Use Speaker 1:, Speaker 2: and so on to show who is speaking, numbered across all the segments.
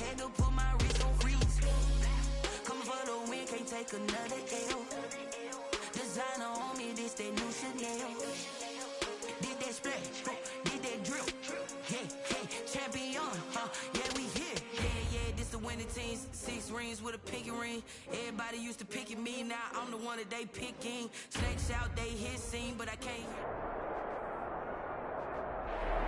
Speaker 1: Had to put my wrist on freeze. Coming for the win, can't take another L. Designer on me, this that new Chanel. Did that splash, did that drip. Yeah, champion, yeah, we here. Yeah, this the winning teams. 6 rings with a pinky ring. Everybody used to picking me, now I'm the one that they picking. Snakes out, they hissing, but I can't.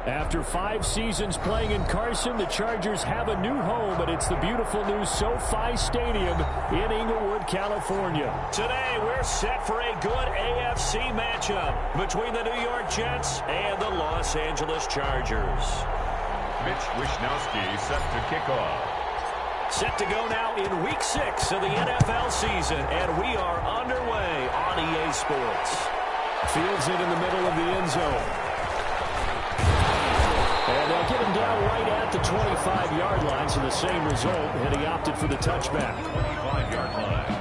Speaker 2: After 5 seasons playing in Carson, the Chargers have a new home, and it's the beautiful new SoFi Stadium in Inglewood, California.
Speaker 3: Today, we're set for a good AFC matchup between the New York Jets and the Los Angeles Chargers.
Speaker 4: Mitch Wishnowsky set to kick off.
Speaker 3: Set to go now in Week 6 of the NFL season, and we are underway on EA Sports.
Speaker 2: Fields it in the middle of the end zone. And they'll get him down right at the 25-yard line, so the same result, and he opted for the touchback.
Speaker 4: 25-yard line.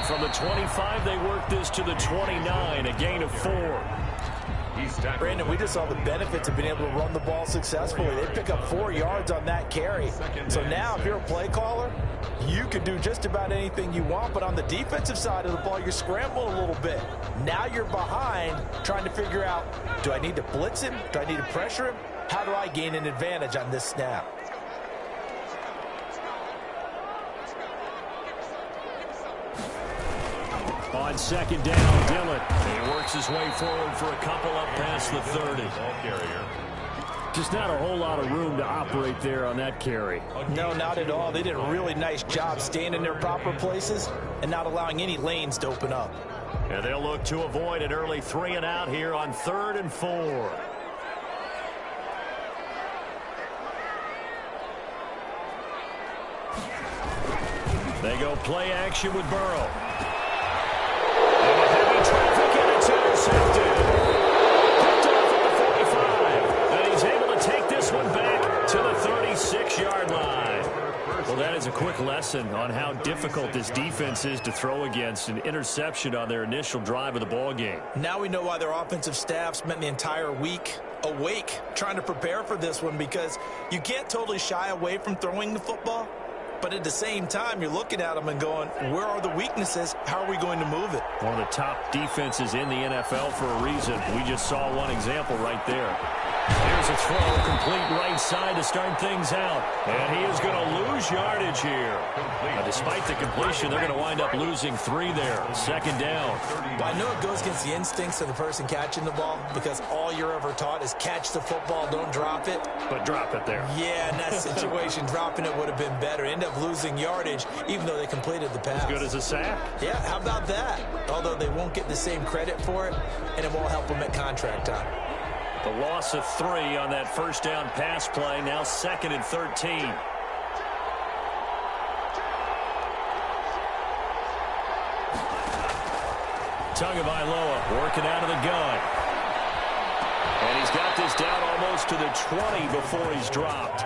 Speaker 3: From the 25, they work this to the 29, a gain of 4.
Speaker 5: Brandon, we just saw the benefits of being able to run the ball successfully. They pick up 4 yards on that carry. So now, if you're a play caller, you can do just about anything you want. But on the defensive side of the ball, you're scrambling a little bit. Now you're behind, trying to figure out, do I need to blitz him? Do I need to pressure him? How do I gain an advantage on this snap?
Speaker 2: On second down, Dillon.
Speaker 3: He works his way forward for a couple up past the 30.
Speaker 2: Just not a whole lot of room to operate there on that carry.
Speaker 5: No, not at all. They did a really nice job staying in their proper places and not allowing any lanes to open up.
Speaker 3: And they'll look to avoid an early 3 and out here on 3rd and 4. They go play action with Burrow. Traffic, and it's intercepted. Picked off at the 45. And he's able to take this one back to the 36-yard line. Well, that is a quick lesson on how difficult this defense is to throw against. An interception on their initial drive of the ball game.
Speaker 5: Now we know why their offensive staff spent the entire week awake trying to prepare for this one, because you can't totally shy away from throwing the football. But at the same time, you're looking at them and going, where are the weaknesses? How are we going to move it?
Speaker 3: One of the top defenses in the NFL for a reason. We just saw one example right there. Here's a throw, complete right side to start things out. And he is going to lose yardage here. Now, despite the completion, they're going to wind up losing 3 there. Second down.
Speaker 5: Well, I know it goes against the instincts of the person catching the ball, because all you're ever taught is catch the football, don't drop it.
Speaker 3: But drop it there.
Speaker 5: Yeah, in that situation, dropping it would have been better. End up losing yardage, even though they completed the pass.
Speaker 3: As good as a sack.
Speaker 5: Yeah, how about that? Although they won't get the same credit for it, and it won't help them at contract time.
Speaker 3: The loss of 3 on that first down pass play, now 2nd and 13. Tagovailoa working out of the gun. And he's got this down almost to the 20 before he's dropped.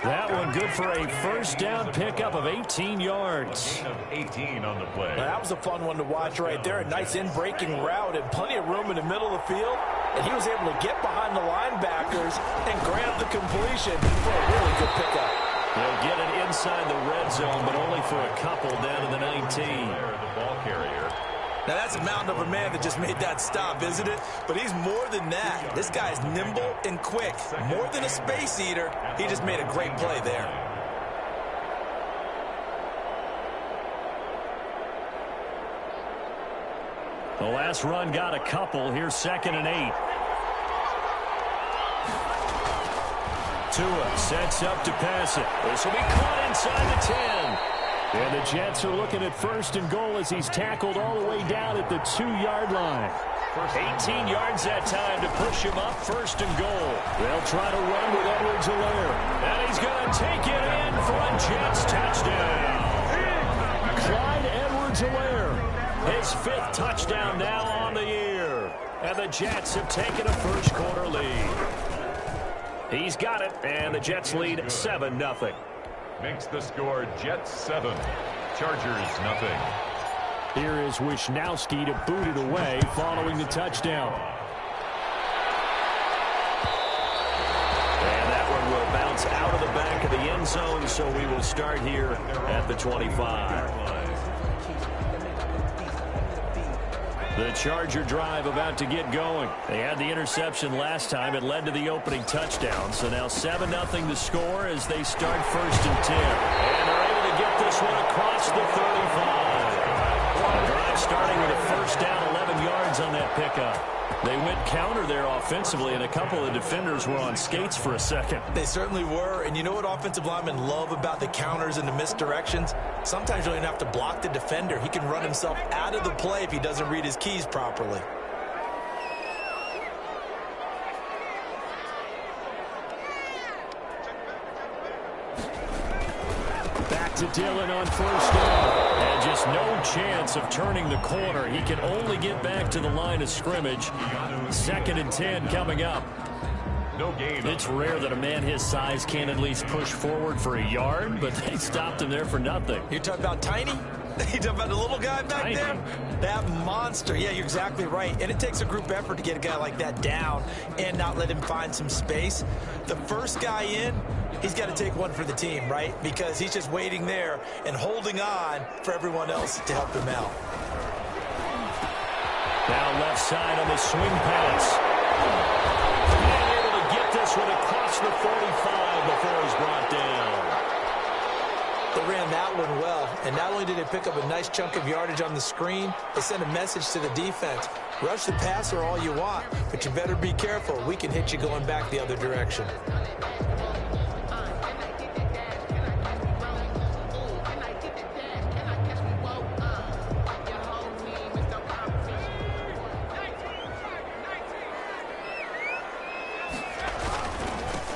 Speaker 3: That one good for a first down pickup of 18 yards.
Speaker 4: 18 on the play.
Speaker 5: Now, that was a fun one to watch right there. A nice in-breaking route and plenty of room in the middle of the field. And he was able to get behind the linebackers and grab the completion for a really good pickup.
Speaker 3: They'll get it inside the red zone, but only for a couple down to the 19.
Speaker 4: The ball carrier.
Speaker 5: Now, that's a mountain of a man that just made that stop, isn't it? But he's more than that. This guy's nimble and quick. More than a space eater, he just made a great play there.
Speaker 3: The last run got a couple. Here's 2nd and 8. Tua sets up to pass it. This will be caught inside the 10.
Speaker 2: And the Jets are looking at first and goal as he's tackled all the way down at the 2-yard line.
Speaker 3: 18 yards that time to push him up, first and goal.
Speaker 2: They'll try to run with Edwards-Helaire.
Speaker 3: And he's going to take it in for a Jets touchdown.
Speaker 2: Clyde Edwards-Helaire.
Speaker 3: His 5th touchdown now on the year. And the Jets have taken a first-quarter lead. He's got it, and the Jets lead 7-0.
Speaker 4: Makes the score Jets 7, Chargers nothing.
Speaker 2: Here is Wishnowski to boot it away following the touchdown.
Speaker 3: And that one will bounce out of the back of the end zone, so we will start here at the 25. The Charger drive about to get going. They had the interception last time. It led to the opening touchdown. So now 7-0 the score as they start first and 10. And they're able to get this one across the 35. The drive starting with a first down, 11 yards on that pickup. They went counter there offensively, and a couple of defenders were on skates for a second.
Speaker 5: They certainly were, and you know what offensive linemen love about the counters and the misdirections? Sometimes you don't even have to block the defender. He can run himself out of the play if he doesn't read his keys properly.
Speaker 2: Back to Dillon on first down. And just no chance of turning the corner. He can only get back to the line of scrimmage. 2nd and 10 coming up.
Speaker 4: No gain.
Speaker 2: It's rare that a man his size can at least push forward for a yard, but they stopped him there for nothing.
Speaker 5: You're talking about tiny? You're talking about the little guy back
Speaker 2: Tiny.
Speaker 5: there? That monster. Yeah, you're exactly right. And it takes a group effort to get a guy like that down and not let him find some space. The first guy in, he's got to take one for the team, right? Because he's just waiting there and holding on for everyone else to help him out.
Speaker 2: Now left side on the swing pass.
Speaker 3: And able to get this one across the 45 before he's brought down.
Speaker 5: They ran that one well, and not only did they pick up a nice chunk of yardage on the screen, they sent a message to the defense. Rush the passer all you want, but you better be careful. We can hit you going back the other direction.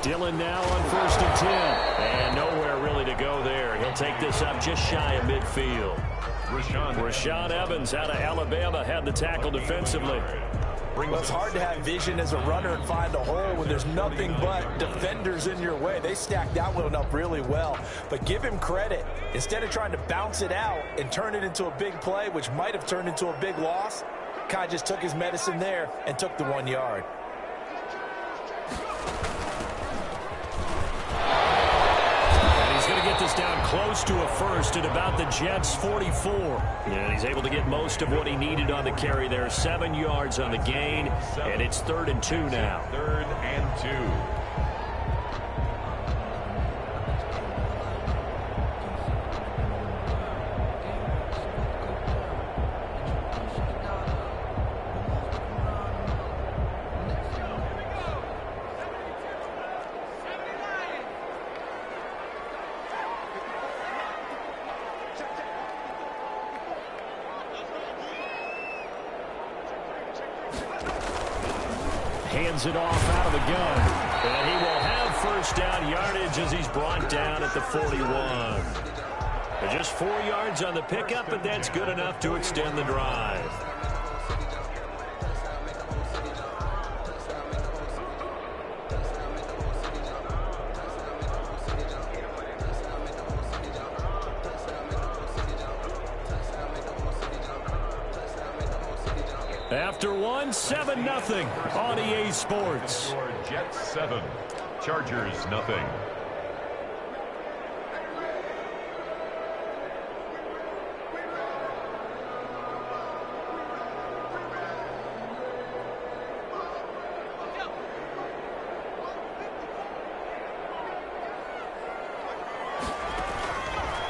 Speaker 2: Dillon now on first and 10.
Speaker 3: And nowhere really to go there. He'll take this up just shy of midfield.
Speaker 2: Rashaan Evans out of Alabama had the tackle defensively.
Speaker 5: Well, it's hard to have vision as a runner and find a hole when there's nothing but defenders in your way. They stacked that one up really well. But give him credit. Instead of trying to bounce it out and turn it into a big play, which might have turned into a big loss, Kai just took his medicine there and took the 1 yard.
Speaker 2: Get this down close to a first at about the Jets' 44.
Speaker 3: And he's able to get most of what he needed on the carry there. 7 yards on the gain, and it's 3rd and 2 now.
Speaker 4: 3rd and 2.
Speaker 2: Hands it off out of the gun.
Speaker 3: And he will have first down yardage as he's brought down at the 41. But just 4 yards on the pickup, but that's good enough to extend the drive.
Speaker 2: After 7-0 on EA Sports.
Speaker 4: Jets 7, Chargers nothing.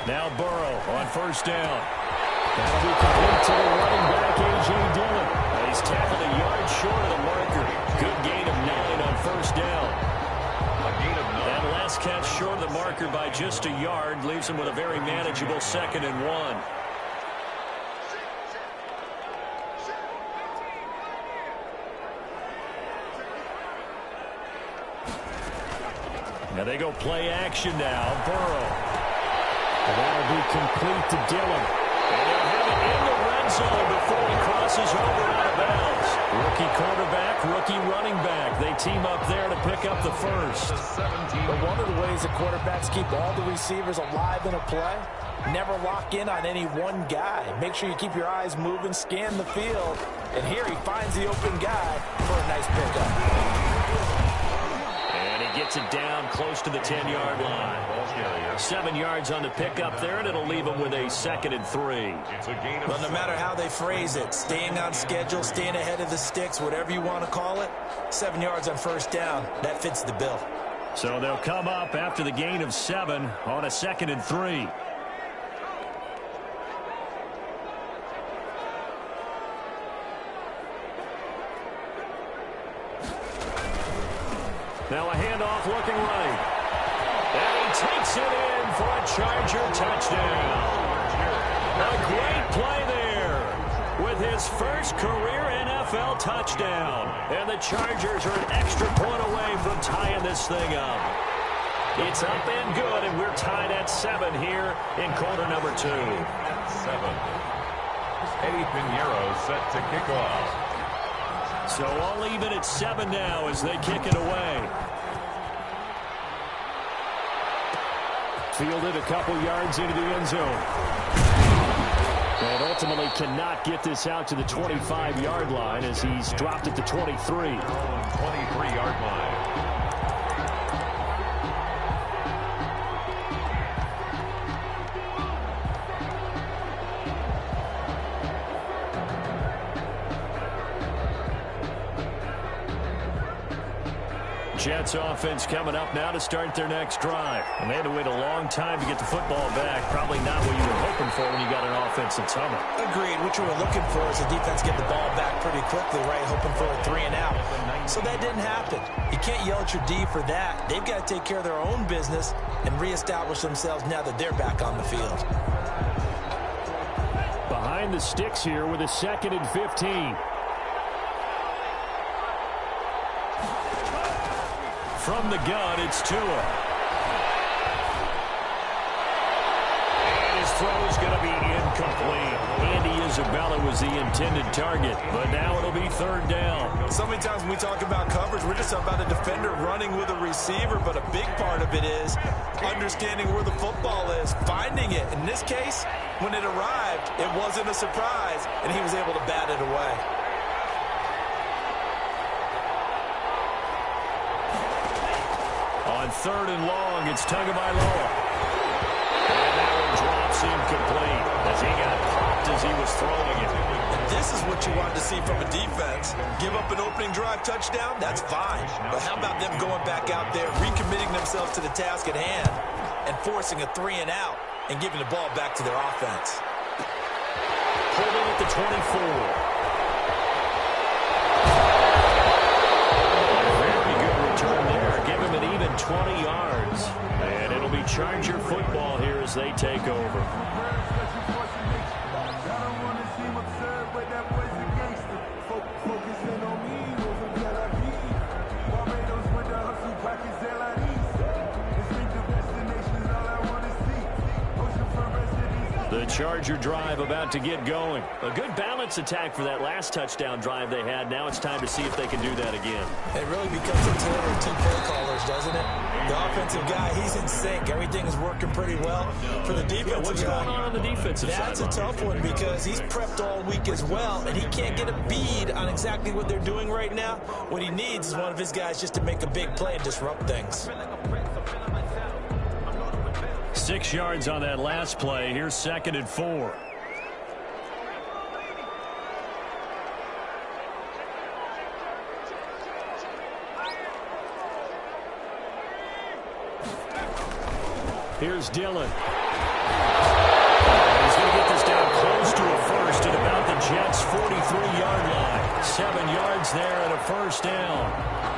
Speaker 2: Now Burrow on first down. That'll be complete to the running back, A.J. Dillon.
Speaker 3: He's tackled a yard short of the marker. Good gain of 9 on first down.
Speaker 4: A gain of 9.
Speaker 3: That last catch short of the marker by
Speaker 2: just a yard, leaves him with a very manageable 2nd and 1. Now they go play action now. Burrow. And that'll be complete to Dillon. And they'll have it in the red zone before he crosses over out of bounds. Rookie quarterback, rookie running back. They team up there to pick up the first.
Speaker 5: But one of the ways that quarterbacks keep all the receivers alive in a play, never lock in on any one guy. Make sure you keep your eyes moving, scan the field. And here he finds the open guy for a nice pickup.
Speaker 2: Gets it down close to the 10-yard line. 7 yards on the pickup there, and it'll leave him with a 2nd and 3.
Speaker 5: Well, no matter how they phrase it, staying on schedule, staying ahead of the sticks, whatever you want to call it, 7 yards on first down, that fits the bill.
Speaker 2: So they'll come up after the gain of 7 on a 2nd and 3. Now a handoff looking right. And he takes it in for a Charger touchdown. A great play there with his first career NFL touchdown. And the Chargers are an extra point away from tying this thing up. It's up and good, and we're tied at 7 here in quarter number 2.
Speaker 4: 7. Eddie Pinheiro set to kick off.
Speaker 2: So all even at 7 now as they kick it away. Fielded a couple yards into the end zone. And ultimately cannot get this out to the 25-yard line as he's dropped at the 23.
Speaker 4: 23-yard line.
Speaker 2: Jets offense coming up now to start their next drive. And they had to wait a long time to get the football back. Probably not what you were hoping for when you got an offense that's humming.
Speaker 5: Agreed. What you were looking for is the defense get the ball back pretty quickly, right? Hoping for a 3 and out. So that didn't happen. You can't yell at your D for that. They've got to take care of their own business and reestablish themselves now that they're back on the field.
Speaker 2: Behind the sticks here with a 2nd and 15. From the gun, it's Tua. And his throw is going to be incomplete. Andy Isabella was the intended target, but now it'll be 3rd down.
Speaker 5: So many times when we talk about coverage, we're just talking about a defender running with a receiver, but a big part of it is understanding where the football is, finding it. In this case, when it arrived, it wasn't a surprise, and he was able to bat it away.
Speaker 2: On 3rd and long, it's Tagovailoa. And that one drops incomplete as he got popped as he was throwing it.
Speaker 5: This is what you want to see from a defense. Give up an opening drive touchdown, that's fine. But how about them going back out there, recommitting themselves to the task at hand, and forcing a 3 and out, and giving the ball back to their offense.
Speaker 2: Holding at the 24. Give him an even 20 yards. And it'll be Charger football here as they take over. The Charger drive about to get going. A good balance attack for that last touchdown drive they had. Now it's time to see if they can do that again.
Speaker 5: It really becomes a tale of 2 play callers, doesn't it? The offensive guy, he's in sync. Everything is working pretty well. For the defensive
Speaker 2: guy,
Speaker 5: guy,
Speaker 2: what's going on the defensive side?
Speaker 5: That's a tough one because he's prepped all week as well, and he can't get a bead on exactly what they're doing right now. What he needs is one of his guys just to make a big play and disrupt things.
Speaker 2: 6 yards on that last play. Here's 2nd and 4. Here's Dillon. He's going to get this down close to a first at about the Jets' 43-yard line. 7 yards there and a first down.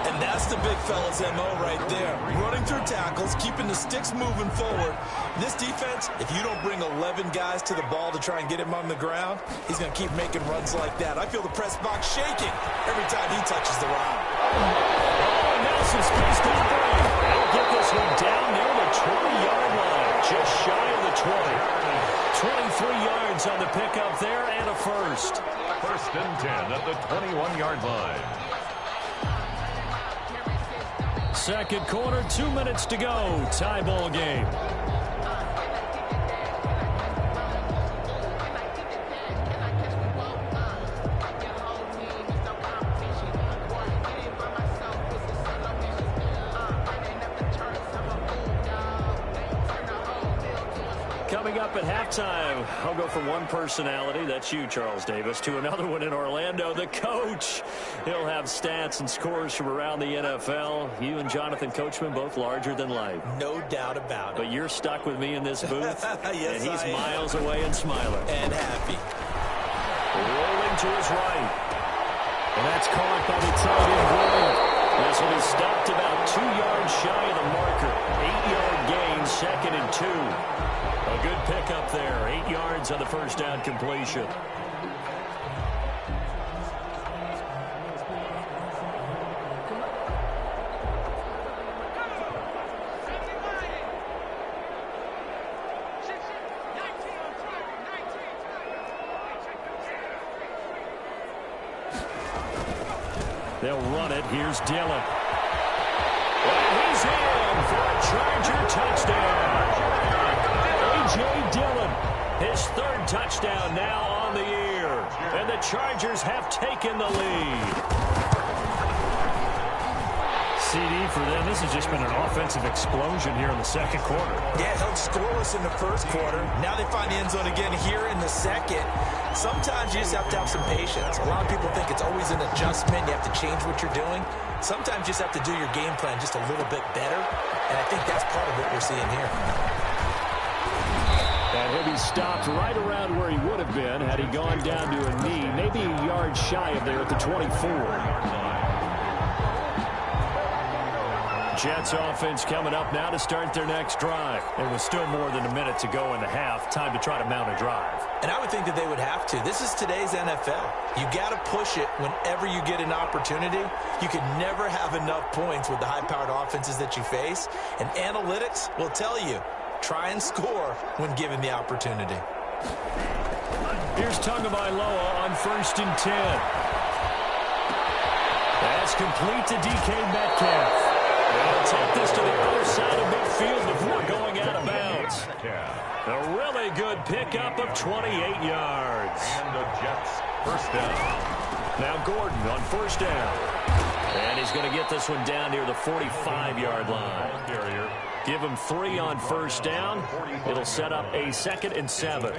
Speaker 5: And that's the big fella's MO right there. Running through tackles, keeping the sticks moving forward. This defense, if you don't bring 11 guys to the ball to try and get him on the ground, he's going to keep making runs like that. I feel the press box shaking every time he touches the rock.
Speaker 3: Oh, now some space to operate. They'll get this one down near the 20-yard line, just shy of the 20. 23 yards on the pickup there and a first.
Speaker 4: First and 10 at the 21-yard line.
Speaker 3: Second quarter, 2 minutes to go. Tie ball game. Coming up at halftime, I'll go from one personality, that's you, Charles Davis, to another one in Orlando, the coach. He'll have stats and scores from around the NFL. You and Jonathan Coachman, both larger than life.
Speaker 5: No doubt about it.
Speaker 3: But you're stuck with me in this booth,
Speaker 5: yes,
Speaker 3: and he's miles away and smiling.
Speaker 5: And happy.
Speaker 3: Rolling to his right. And that's caught by the tight end, Green. This will be stopped about 2 yards shy of the marker. 8-yard gain, second and 2. A good pickup there. 8 yards on the first down completion. They'll run it. Here's Dillon. And he's in for a Charger touchdown. A.J. Dillon, his third touchdown now on the year. And the Chargers have taken the lead. CD for them. This has just been an offensive explosion here in the second quarter.
Speaker 5: Yeah, held scoreless in the first quarter. Now they find the end zone again here in the second. Sometimes you just have to have some patience. A lot of people think it's always an adjustment. You have to change what you're doing. Sometimes you just have to do your game plan just a little bit better. And I think that's part of what we're seeing here.
Speaker 3: And he'll be stopped right around where he would have been had he gone down to a knee, maybe a yard shy of there at the 24. Jets offense coming up now to start their next drive. And with still more than a minute to go in the half, time to try to mount a drive.
Speaker 5: And I would think that they would have to. This is today's NFL. You got to push it whenever you get an opportunity. You can never have enough points with the high-powered offenses that you face. And analytics will tell you, try and score when given the opportunity.
Speaker 3: Here's Tagovailoa on 1st and 10. That's complete to DK Metcalf. They'll take this to the other side of midfield before going out of bounds. A really good pickup of 28 yards.
Speaker 4: And the Jets first down.
Speaker 3: Now Gordon on first down. And he's going to get this one down near the 45-yard line. Give him 3 on first down. It'll set up a 2nd and 7.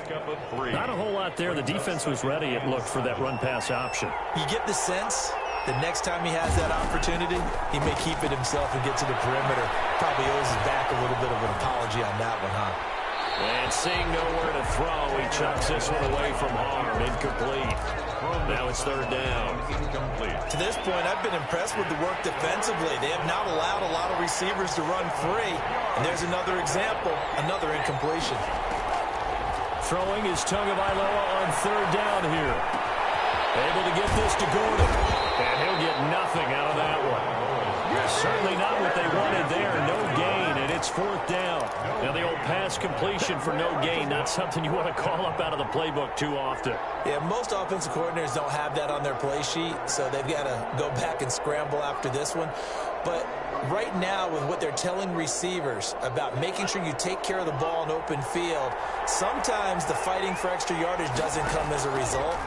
Speaker 3: Not a whole lot there. The defense was ready, it looked, for that run-pass option.
Speaker 5: You get the sense the next time he has that opportunity, he may keep it himself and get to the perimeter. Probably owes his back a little bit of an apology on that one, huh?
Speaker 3: And seeing nowhere to throw, he chucks this one away from harm. Incomplete. Now it's 3rd down.
Speaker 5: To this point, I've been impressed with the work defensively. They have not allowed a lot of receivers to run free. And there's another example, another incompletion.
Speaker 3: Throwing is Tagovailoa on 3rd down here. Able to get this to Gordon. And he'll get nothing out of that one. Certainly not what they wanted there. No gain, and it's 4th down. Now the old pass completion for no gain, not something you want to call up out of the playbook too often.
Speaker 5: Yeah, most offensive coordinators don't have that on their play sheet, so they've got to go back and scramble after this one. But right now, with what they're telling receivers about making sure you take care of the ball in open field, sometimes the fighting for extra yardage doesn't come as a result.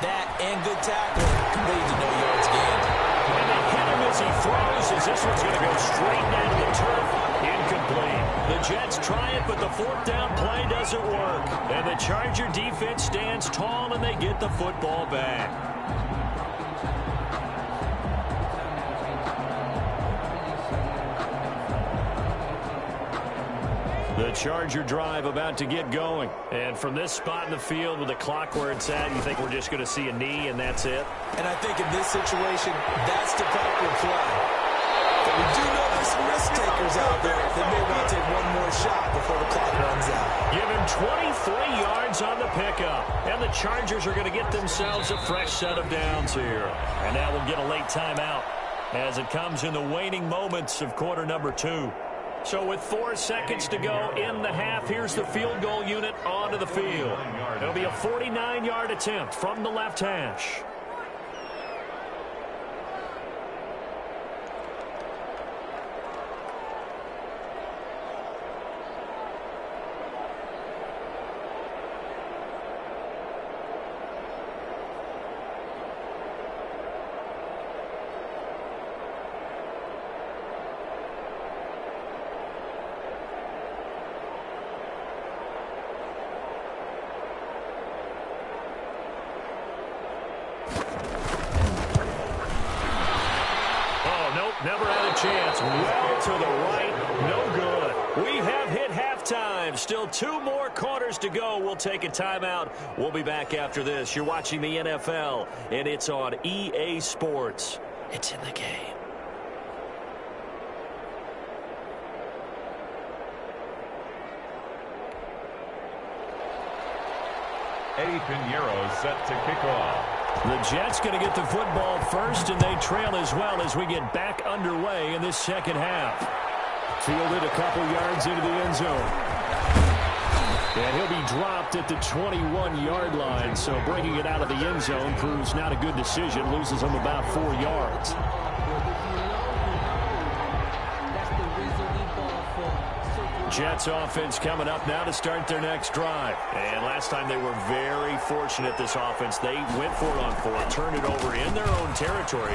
Speaker 5: That and good tackling can lead to no yards gained.
Speaker 3: And they hit him as he throws, as this one's going to go straight down to the turf. Incomplete. The Jets try it, but the 4th down play doesn't work. And the Charger defense stands tall, and they get the football back. The
Speaker 2: The Charger drive about to get going.
Speaker 3: And from this spot in the field with the clock where it's at, you think we're just going to see a knee and that's it?
Speaker 5: And I think in this situation, that's the proper play. But we do know there's some risk takers out there that may want to take one more shot before the clock runs out.
Speaker 3: Give him 23 yards on the pickup. And the Chargers are going to get themselves a fresh set of downs here. And now we'll get a late timeout as it comes in the waning moments of quarter number 2. So with 4 seconds to go in the half, here's the field goal unit onto the field. It'll be a 49-yard attempt from the left hash. Never had a chance. Well to the right. No good. We have hit halftime. Still 2 more quarters to go. We'll take a timeout. We'll be back after this. You're watching the NFL, and it's on EA Sports. It's in the game.
Speaker 4: Eddie Pinheiro set to kick off.
Speaker 2: The Jets going to get the football first, and they trail as well as we get back underway in this second half. Fielded a couple yards into the end zone. And he'll be dropped at the 21-yard line, so bringing it out of the end zone proves not a good decision. Loses him about 4 yards. Jets offense coming up now to start their next drive.
Speaker 3: And last time they were very fortunate, this offense. They went for it on 4, turned it over in their own territory,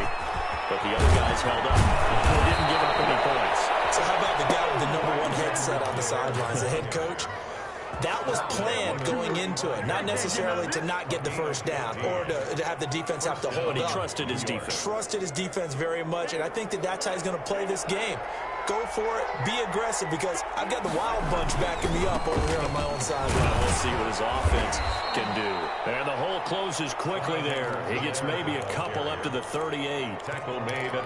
Speaker 3: but the other guys held up. They didn't give up any points.
Speaker 5: So how about the guy with the #1 headset on the sidelines, the head coach? That was planned going into it, not necessarily to not get the first down or to have the defense have to hold up.
Speaker 3: But he trusted his defense.
Speaker 5: Trusted his defense very much, and I think that's how he's going to play this game. Go for it, be aggressive, because I've got the wild bunch backing me up over here on my own sideline.
Speaker 3: We'll see what his offense can do. And the hole closes quickly there. He gets maybe a couple up to the 38.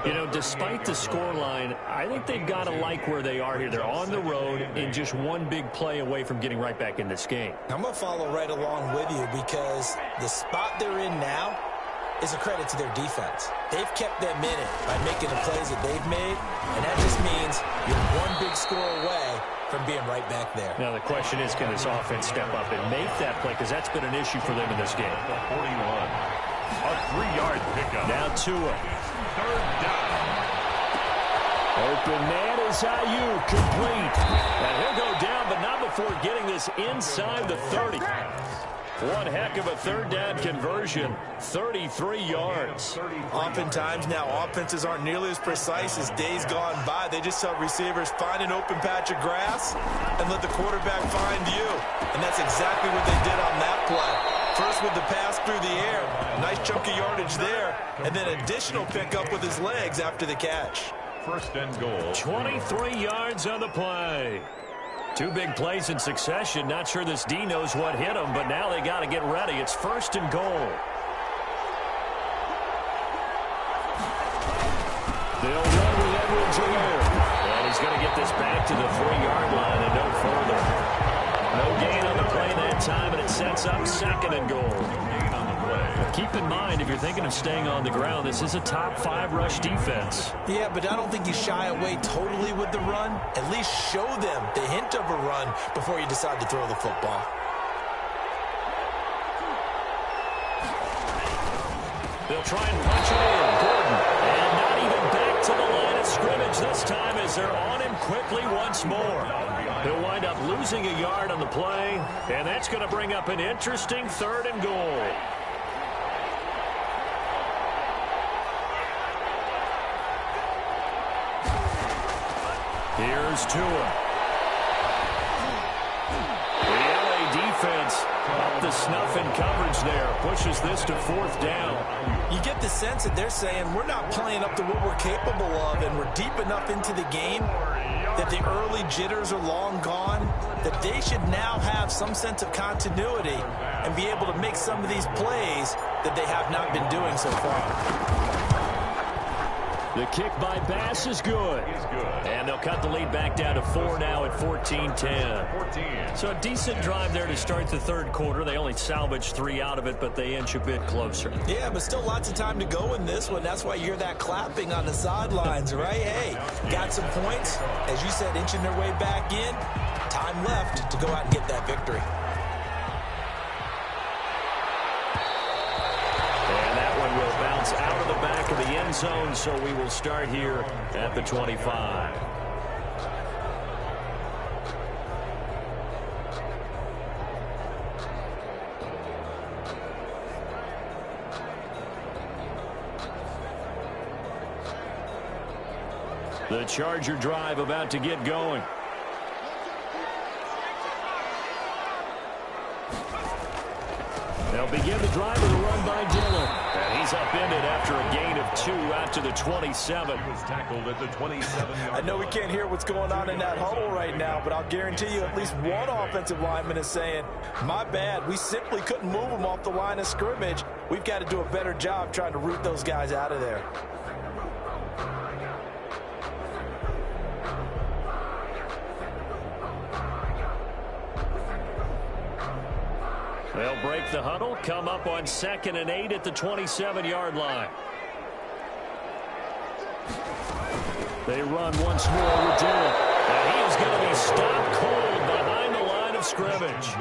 Speaker 3: You know, despite the scoreline, I think they've got to like where they are here. They're on the road and just one big play away from getting right back in this game.
Speaker 5: I'm going to follow right along with you, because the spot they're in now is a credit to their defense. They've kept them in it by making the plays that they've made, and that just means you're one big score away from being right back there.
Speaker 3: Now the question is, can this offense step up and make that play, because that's been an issue for them in this game.
Speaker 4: 41. A 3-yard pickup.
Speaker 3: Now Tua.
Speaker 4: 3rd down.
Speaker 2: Open man is Ayuk, complete.
Speaker 3: And he'll go down, but not before getting this inside the 30. One heck of a 3rd down conversion, 33 yards.
Speaker 5: Oftentimes now, offenses aren't nearly as precise as days gone by. They just tell receivers, find an open patch of grass and let the quarterback find you. And that's exactly what they did on that play. First with the pass through the air, nice chunk of yardage there, and then additional pickup with his legs after the catch.
Speaker 4: 1st and goal.
Speaker 3: 23 yards on the play. 2 big plays in succession. Not sure this D knows what hit him, but now they got to get ready. It's 1st and goal.
Speaker 2: They'll run with Edwards away.
Speaker 3: And he's going to get this back to the 3-yard line and no further. No gain on the play that time, and it sets up 2nd and goal. Keep in mind, if you're thinking of staying on the ground, this is a top 5 rush defense.
Speaker 5: Yeah, but I don't think you shy away totally with the run. At least show them the hint of a run before you decide to throw the football.
Speaker 3: They'll try and punch it in. Gordon. And not even back to the line of scrimmage this time as they're on him quickly once more. He'll wind up losing a yard on the play, and that's going to bring up an interesting 3rd and goal. Here's Tua. The LA defense up the to snuff in coverage there. Pushes this to 4th down.
Speaker 5: You get the sense that they're saying we're not playing up to what we're capable of, and we're deep enough into the game that the early jitters are long gone, that they should now have some sense of continuity and be able to make some of these plays that they have not been doing so far.
Speaker 3: The kick by Bass is good. And they'll cut the lead back down to 4 now at 14-10. So a decent drive there to start the 3rd quarter. They only salvaged 3 out of it, but they inch a bit closer.
Speaker 5: Yeah, but still lots of time to go in this one. That's why you hear that clapping on the sidelines, right? Hey, got some points. As you said, inching their way back in. Time left to go out and get that victory.
Speaker 3: Will bounce out of the back of the end zone, so we will start here at the 25. The Charger drive about to get going. They'll begin the drive with a run by Dillon. And he's upended after a gain of 2 out to the 27.
Speaker 4: He was tackled at the 27-yard.
Speaker 5: I know we can't hear what's going on in that huddle right now, but I'll guarantee you at least one offensive lineman is saying, my bad, we simply couldn't move them off the line of scrimmage. We've got to do a better job trying to root those guys out of there.
Speaker 3: They'll break the huddle, come up on 2nd and 8 at the 27-yard line. They run once more with Dillon. And he is going to be stopped cold behind the line of scrimmage.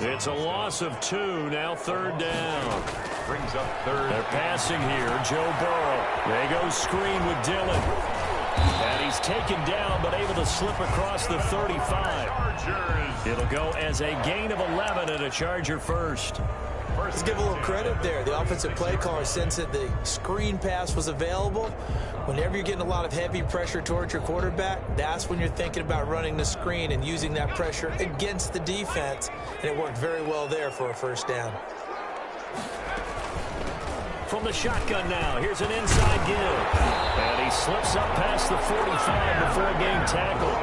Speaker 3: It's a loss of 2, now 3rd down.
Speaker 4: Brings up 3rd.
Speaker 3: They're passing here, Joe Burrow. They go screen with Dillon. And he's taken down, but able to slip across the 35. It'll go as a gain of 11 and a Charger first.
Speaker 5: Let's give a little credit there. The offensive play caller sensed that the screen pass was available. Whenever you're getting a lot of heavy pressure towards your quarterback, that's when you're thinking about running the screen and using that pressure against the defense. And it worked very well there for a 1st down.
Speaker 3: From the shotgun now, here's an inside give. And he slips up past the 45 before getting tackled.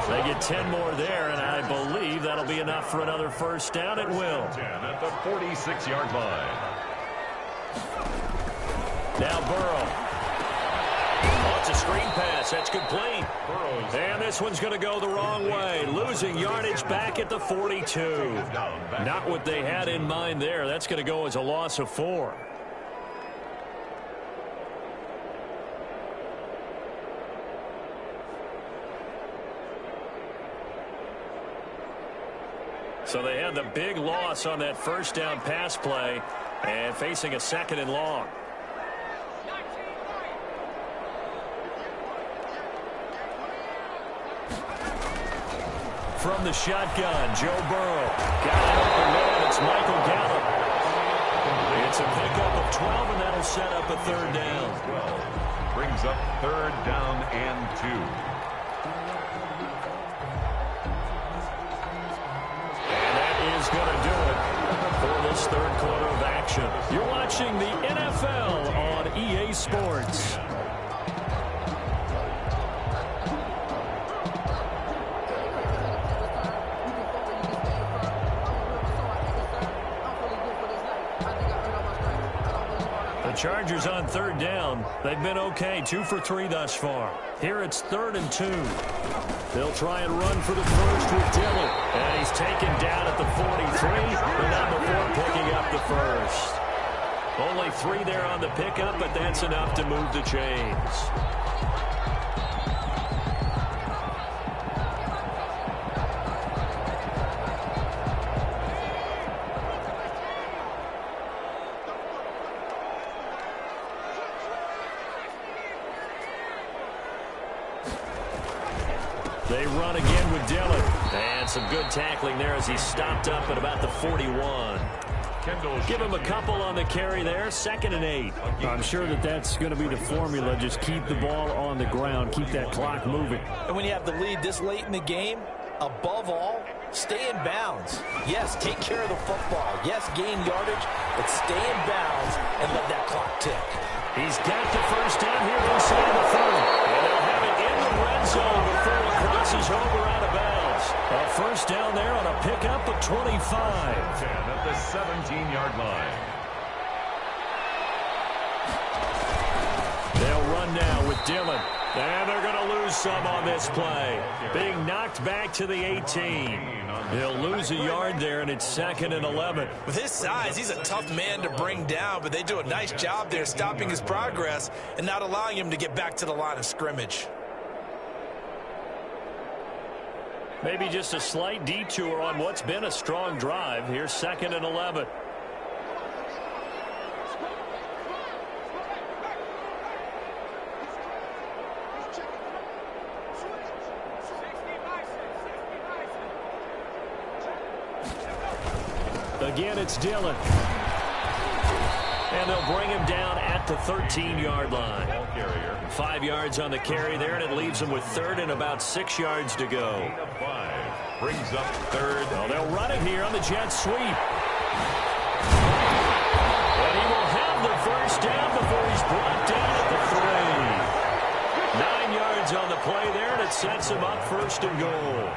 Speaker 3: They get 10 more there, and I believe that'll be enough for another 1st down. It will.
Speaker 4: 10 at the 46-yard line.
Speaker 3: Now Burrow. Oh, it's a screen pass. That's complete. And this one's going to go the wrong way. Losing yardage back at the 42. Not what they had in mind there. That's going to go as a loss of 4. So they had the big loss on that 1st down pass play and facing a 2nd and long. From the shotgun, Joe Burrow. Got an open man. It's Michael Gallup. It's a pickup of 12, and that'll set up a 3rd down.
Speaker 4: 12 brings up 3rd down and 2.
Speaker 3: Is going to do it for this 3rd quarter of action. You're watching the NFL on EA Sports. The Chargers on 3rd down. They've been okay, 2 for 3 thus far. Here it's 3rd and 2. They'll try and run for the first with Dillon. And he's taken down at the 43, but not before picking up the first. Only 3 there on the pickup, but that's enough to move the chains. They run again with Dillon. And some good tackling there as he stopped up at about the 41. Give him a couple on the carry there. 2nd and 8.
Speaker 2: I'm sure that's going to be the formula. Just keep the ball on the ground. Keep that clock moving.
Speaker 5: And when you have the lead this late in the game, Above all, stay in bounds. Yes, take care of the football. Yes, gain yardage, but stay in bounds and let that clock tick.
Speaker 3: He's got the first down here inside the 30. And they'll have it in the red zone before it crosses over out of bounds. A first down there on a pickup of 25.
Speaker 4: 10 at the 17-yard line.
Speaker 3: They'll run now with Dillon. And they're going to lose some on this play. Being knocked back to the 18. He'll lose a yard there, and it's 2nd and 11.
Speaker 5: With his size, he's a tough man to bring down, but they do a nice job there stopping his progress and not allowing him to get back to the line of scrimmage.
Speaker 3: Maybe just a slight detour on what's been a strong drive. Here's 2nd and 11. Again, it's Dillon. And they'll bring him down at the 13-yard line. 5 yards on the carry there, and it leaves him with 3rd and about 6 yards to go.
Speaker 4: 5 brings up 3rd.
Speaker 3: Well, they'll run it here on the jet sweep. And he will have the first down before he's brought down at the 3. 9 yards on the play there, and it sets him up 1st and goal.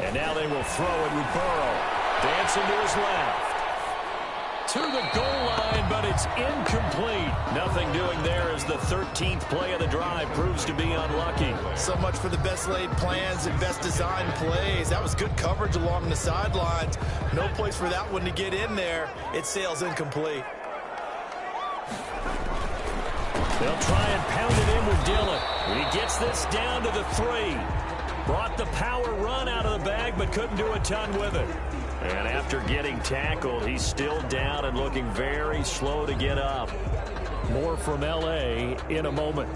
Speaker 3: And now they will throw it with Burrow. Dancing to his left. To the goal line, but it's incomplete. Nothing doing there as the 13th play of the drive proves to be unlucky.
Speaker 5: So much for the best laid plans and best designed plays. That was good coverage along the sidelines. No place for that one to get in there. It sails incomplete.
Speaker 3: They'll try and pound it in with Dillon. He gets this down to the 3. Brought the power run out of the bag, but couldn't do a ton with it. And after getting tackled, he's still down and looking very slow to get up. More from L.A. in a moment.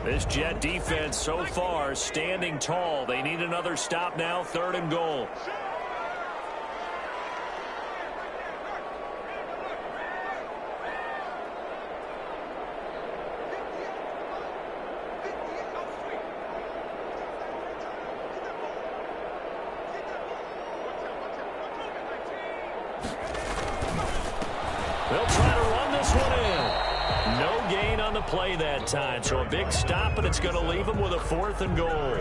Speaker 3: This Jet defense so far standing tall. They need another stop now, 3rd and goal. They'll try to run this one in. No gain on the play that time, so a big stop, and it's going to leave them with a 4th and goal.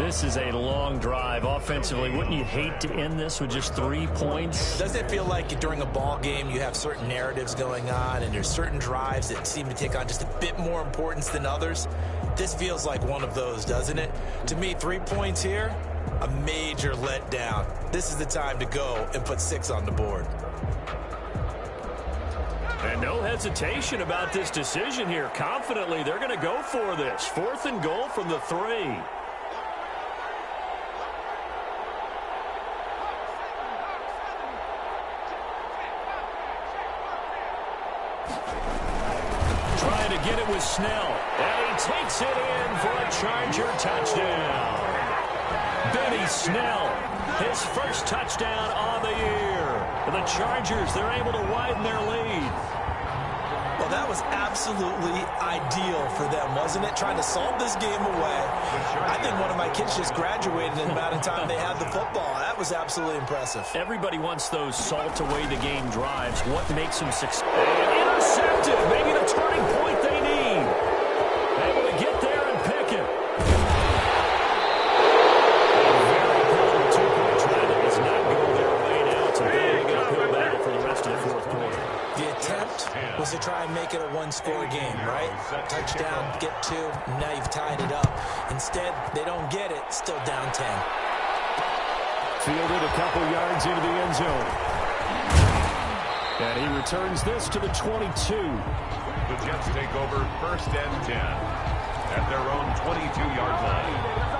Speaker 3: This is a long drive offensively. Wouldn't you hate to end this with just 3 points?
Speaker 5: Doesn't it feel like during a ball game you have certain narratives going on and there's certain drives that seem to take on just a bit more importance than others? This feels like one of those, doesn't it? To me, 3 points here, a major letdown. This is the time to go and put 6 on the board.
Speaker 3: And no hesitation about this decision here. Confidently, they're going to go for this. 4th and goal from the 3. Trying to get it with Snell. And he takes it in for a Charger touchdown. Benny Snell, his first touchdown on the year. And the Chargers, they're able to widen their lead.
Speaker 5: Well, that was absolutely ideal for them, wasn't it? Trying to solve this game away. I think one of my kids just graduated in the amount of time they had the football. That was absolutely impressive.
Speaker 3: Everybody wants those salt away the game drives. What makes them successful? Intercepted. Maybe the turning point they need. Able to get there and pick it. A very important 2-point try that does not go their way now. It's a big uphill battle for the rest of the 4th quarter.
Speaker 5: The attempt was to try and make it a one-score game, right? Touchdown, get 2, now you've tied it up. Instead, they don't get it, still down 10.
Speaker 3: Fielded a couple yards into the end zone. And he returns this to the 22.
Speaker 4: The Jets take over 1st and 10 at their own 22-yard line.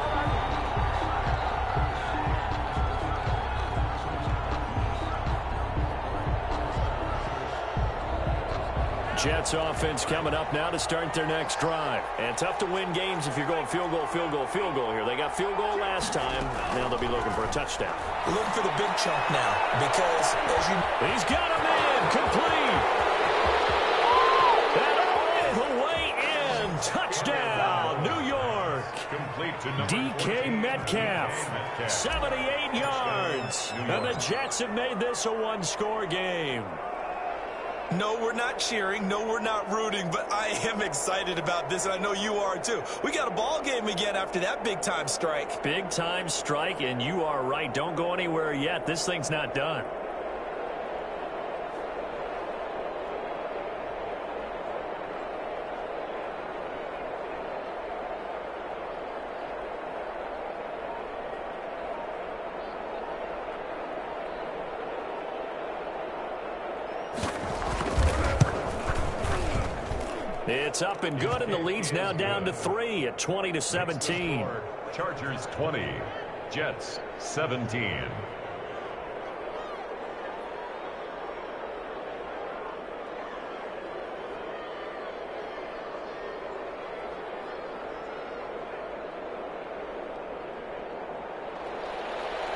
Speaker 3: Jets offense coming up now to start their next drive. And tough to win games if you're going field goal, field goal, field goal here. They got field goal last time. Now they'll be looking for a touchdown.
Speaker 5: Looking for the big chunk now because, as you...
Speaker 3: He's got him in. Complete. And all the way in. Touchdown, New York.
Speaker 4: Complete to
Speaker 3: DK Metcalf, 78 yards. And the Jets have made this a one-score game.
Speaker 5: No, we're not cheering. No, we're not rooting. But I am excited about this, and I know you are too. We got a ball game again after that big-time strike.
Speaker 3: Big-time strike, and you are right. Don't go anywhere yet. This thing's not done. It's up and good, and the lead's now down to 3 at 20-17.
Speaker 4: Chargers 20, Jets 17.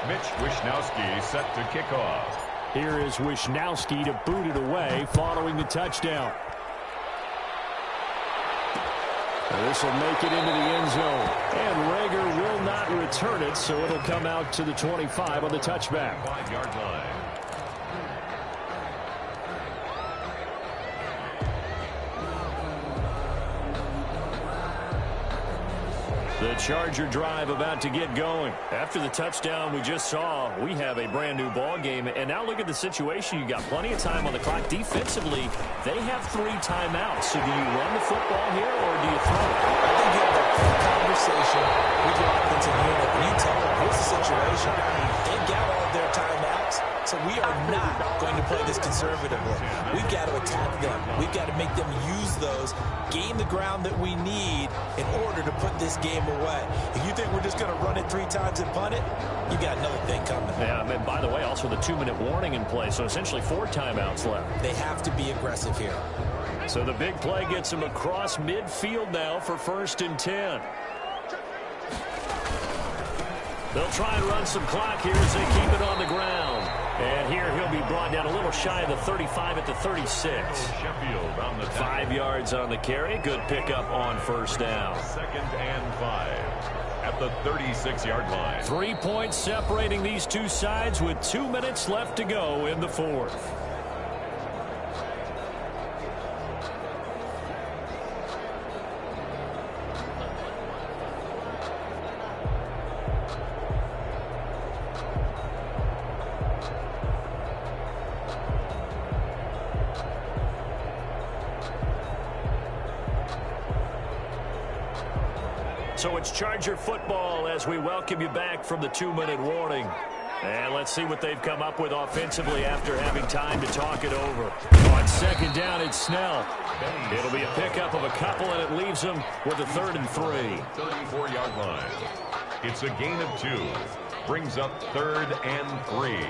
Speaker 4: Mitch Wishnowsky set to kick off.
Speaker 2: Here is Wishnowsky to boot it away following the touchdown. This will make it into the end zone. And Rager will not return it, so it'll come out to the 25 on the touchback.
Speaker 4: 5-yard line.
Speaker 3: The Charger drive about to get going. After the touchdown we just saw, we have a brand new ball game. And now look at the situation. You got plenty of time on the clock. Defensively, they have 3 timeouts. So do you run the football here or do you throw it?
Speaker 5: I think you have that conversation with your offensive unit. And you tell them, here's the situation. They've got all of their timeouts. So we are not going to play this conservatively. We've got to attack them. We've got to make them use those, gain the ground that we need in order to put this game away. If you think we're just going to run it 3 times and punt it, you got another thing coming.
Speaker 3: Yeah, and by the way, also the 2-minute warning in play, so essentially 4 timeouts left.
Speaker 5: They have to be aggressive here.
Speaker 3: So the big play gets them across midfield now for 1st and 10. They'll try and run some clock here as they keep it on the ground. And here he'll be brought down a little shy of the 35 at the 36.
Speaker 4: Sheffield on the
Speaker 3: 5 yards on the carry. Good pickup on 1st down.
Speaker 4: 2nd and 5 at the 36-yard line.
Speaker 3: 3 points separating these two sides with 2 minutes left to go in the 4th. So it's Charger football as we welcome you back from the 2-minute warning. And let's see what they've come up with offensively after having time to talk it over. On 2nd down, it's Snell. It'll be a pickup of a couple, and it leaves them with a 3rd and 3.
Speaker 4: 34-yard line. It's a gain of 2. Brings up 3rd and 3.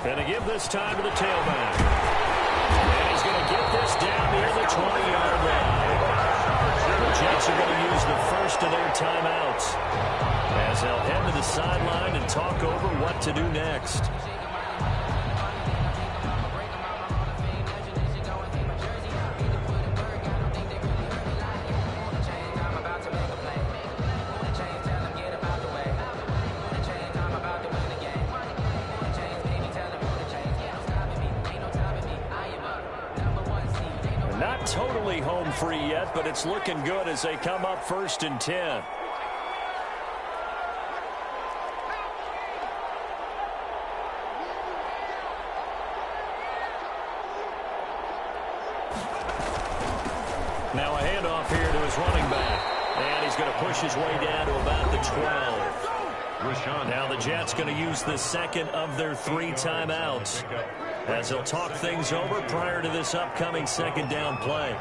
Speaker 3: Going to give this time to the tailback. And he's going to get this down near the 20-yard line. The Jets are going to use the first of their timeouts as they'll head to the sideline and talk over what to do next. Not totally home free yet, but it's looking good as they come up 1st and 10. Now a handoff here to his running back. And he's going to push his way down to about the 12. Now the Jets going to use the second of their 3 timeouts as they'll talk things over prior to this upcoming second down play.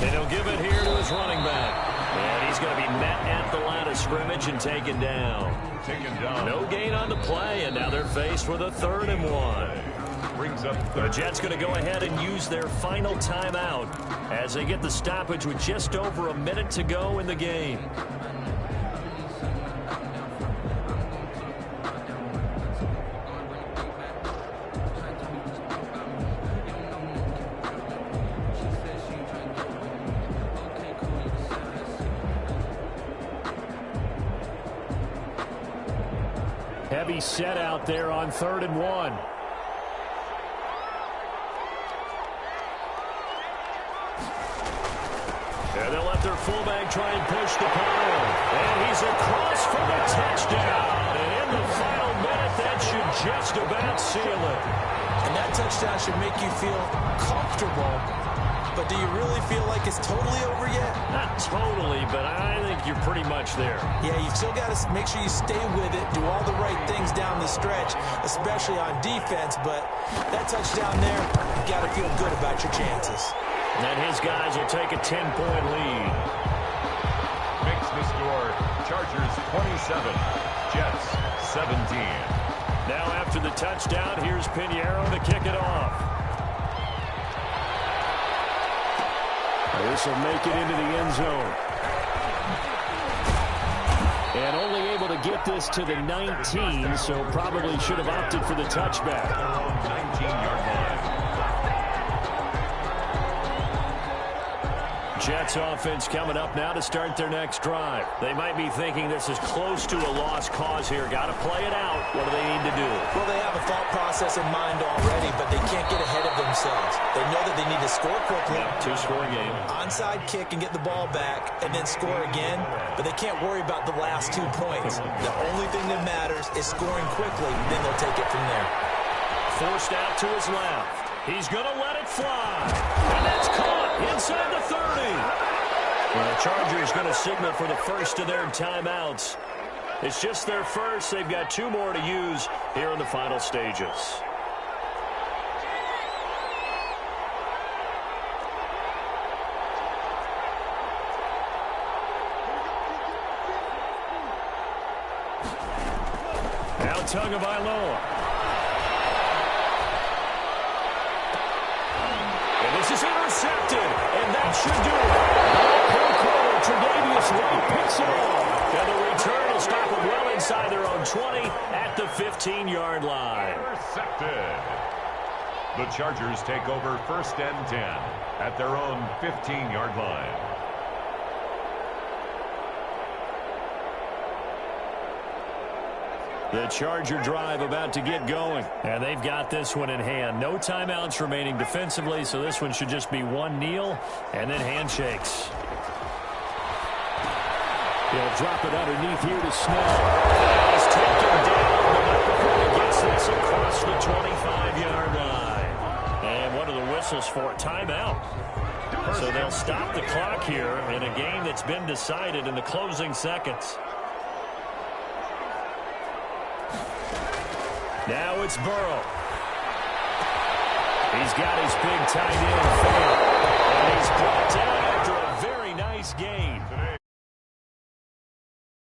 Speaker 3: And he'll give it here to his running back. And he's going to be met at the line of scrimmage and taken down. No gain on the play, and now they're faced with a 3rd and 1.
Speaker 4: Brings up
Speaker 3: The Jets going to go ahead and use their final timeout as they get the stoppage with just over a minute to go in the game. Heavy set out there on 3rd and 1. And they'll let their fullback try and push the pile. And he's across for the touchdown. And in the final minute, that should just about seal it.
Speaker 5: And that touchdown should make you feel comfortable. But do you really feel like it's totally over yet?
Speaker 3: Not totally, but I think you're pretty much there.
Speaker 5: Yeah, you still got to make sure you stay with it, do all the right things down the stretch, especially on defense. But that touchdown there, you got to feel good about your chances.
Speaker 3: And his guys will take a 10-point lead.
Speaker 4: makes the score. Chargers 27, Jets 17.
Speaker 3: Now after the touchdown, here's Pinheiro to kick it off. This will make it into the end zone. And only able to get this to the 19, so probably should have opted for the touchback.
Speaker 4: 19-yard line.
Speaker 3: Jets offense coming up now to start their next drive. They might be thinking this is close to a lost cause here. Got to play it out. What do they need to do?
Speaker 5: Well, they have a thought process in mind already, but they can't get ahead of themselves. They know that they need to score quickly.
Speaker 3: Two-score game.
Speaker 5: Onside kick and get the ball back and then score again, but they can't worry about the last 2 points. The only thing that matters is scoring quickly, then they'll take it from there.
Speaker 3: Forced out to his left. He's going to let it fly. And that's caught inside the 30. Well, the Chargers going to signal for the first of their timeouts. It's just their first. They've got 2 more to use here in the final stages. Now Tagovailoa. This is intercepted, and that should do it. Tre'Davious White picks it off. And the return will stop them well inside their own 20 at the 15-yard line.
Speaker 4: Intercepted. The Chargers take over 1st and 10 at their own 15-yard line.
Speaker 3: The Charger drive about to get going. And they've got this one in hand. No timeouts remaining defensively, so this one should just be one kneel and then handshakes. He'll drop it underneath here to Snell. He's taken down, but not before he gets this across the 25-yard line. And what are the whistles for? Timeout. So they'll stop the clock here in a game that's been decided in the closing seconds. Now it's Burrow. He's got his big tight end, Fant. And he's brought down after a very nice gain.